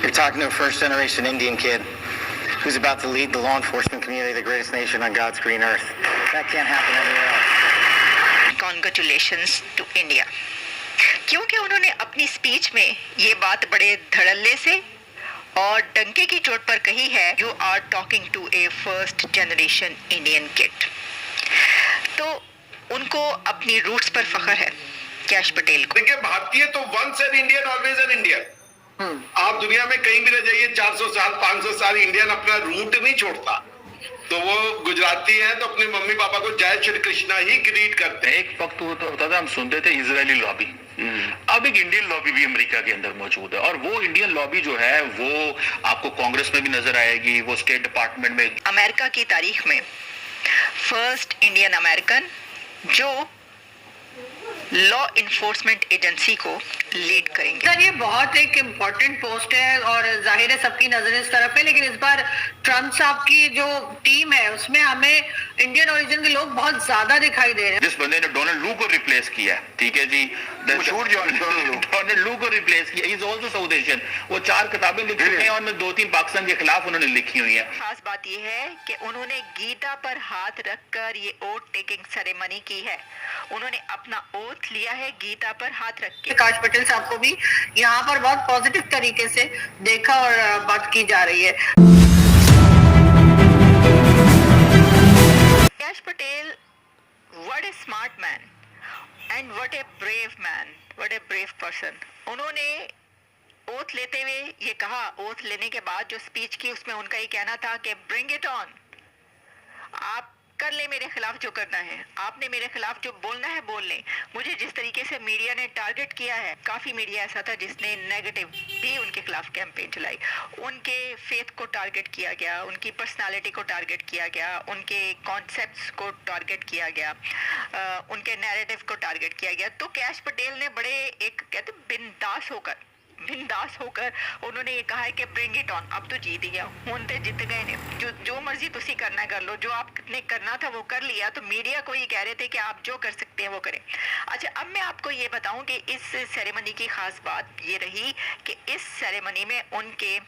You're talking to a first-generation Indian kid who's about to lead the law enforcement community, the greatest nation on God's green earth. That can't happen anywhere else. Congratulations to India. क्योंकि उन्होंने अपनी speech में ये बात बड़े धड़ल्ले से और डंके की चोट पर कही है, you are talking to a first generation Indian kid. तो उनको अपनी रूट्स पर फख्र है कैश पटेल को। देखिए, भारतीय तो once an Indian always an Indian. आप दुनिया में कहीं भी रह जाइए, 400 साल 500 साल, इंडियन अपना रूट नहीं छोड़ता। तो वो गुजराती है तो अपने मम्मी पापा को जय श्री कृष्णा ही ग्रीट करते हैं। एक वक्त होता था, हम सुनते थे इजरायली लॉबी। अब एक इंडियन लॉबी भी अमेरिका के अंदर मौजूद है, और वो इंडियन लॉबी जो है वो आपको कांग्रेस में भी नजर आएगी, वो स्टेट डिपार्टमेंट में। अमेरिका की तारीख में फर्स्ट इंडियन अमेरिकन जो लॉ इन्फोर्समेंट एजेंसी को लीड करेंगे। सर, ये बहुत एक इम्पोर्टेंट पोस्ट है और जाहिर है सबकी नजर इस तरफ है, लेकिन इस बार ट्रम्प साहब की जो टीम है उसमें हमें इंडियन ओरिजिन के लोग बहुत ज्यादा दिखाई दे रहे हैं। जिस बंदे ने डोनाल्ड लू को रिप्लेस किया, ठीक है जी, डोनाल्ड लू को रिप्लेस किया, इज आल्सो साउथ एशियन। वो 4 किताबें लिख चुके हैं और 2-3 पाकिस्तान के खिलाफ उन्होंने लिखी हुई है। खास बात यह है कि उन्होंने गीता पर हाथ रखकर ये ओथ टेकिंग सेरेमनी की है। उन्होंने अपना ओथ लिया है गीता पर हाथ रख के। काश पटेल साहब को भी यहाँ पर बहुत पॉजिटिव तरीके से देखा और बात की जा रही है। Cash Patel, what A smart man and what a brave man, what a brave person. उन्होंने ओथ लेते हुए ये कहा, ओथ लेने के बाद जो स्पीच की उसमें उनका ये कहना था कि ब्रिंग इट ऑन, आप कर ले मेरे खिलाफ जो करना है, आपने मेरे खिलाफ जो बोलना है बोल लें। मुझे जिस तरीके से मीडिया ने टारगेट किया है, काफ़ी मीडिया ऐसा था जिसने नेगेटिव भी उनके खिलाफ कैंपेन चलाई। उनके फेथ को टारगेट किया गया, उनकी पर्सनालिटी को टारगेट किया गया, उनके कॉन्सेप्ट्स को टारगेट किया गया, उनके नैरेटिव को टारगेट किया गया। तो कैश पटेल ने बड़े एक कहते बिंदास होकर उन्होंने ये कहा है कि ब्रिंग इट ऑन, अब तो जीत गया, हुन ते जित गए ने, जो मर्जी तुसी करना कर लो, जो आपने करना था वो कर लिया। तो मीडिया को ये कह रहे थे कि आप जो कर सकते हैं वो करें। अच्छा, अब मैं आपको ये बताऊं कि इस सेरेमनी की खास बात ये रही कि इस सेरेमनी में उनके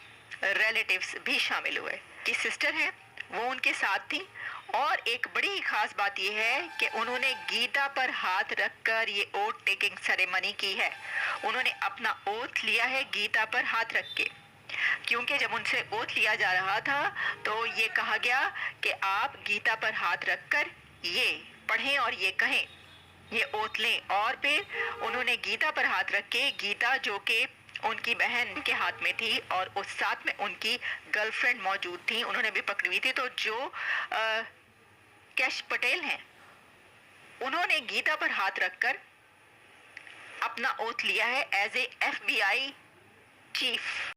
रिलेटिव्स भी शामिल हुए, कि सिस्टर हैं वो उनके साथ थी। और एक बड़ी खास बात यह है कि उन्होंने गीता पर हाथ रखकर ये ओथ टेकिंग सेरेमनी की है। उन्होंने अपना ओथ लिया है गीता पर हाथ रख के, क्योंकि जब उनसे ओथ लिया जा रहा था तो ये कहा गया कि आप गीता पर हाथ रखकर ये पढ़ें और ये कहें, ये ओथ लें। और फिर उन्होंने गीता पर हाथ रख के, गीता जो कि उनकी बहन के हाथ में थी और उस साथ में उनकी गर्लफ्रेंड मौजूद थी, उन्होंने भी पकड़ी हुई थी। तो जो कैश पटेल हैं उन्होंने गीता पर हाथ रखकर अपना ओथ लिया है एज ए FBI चीफ।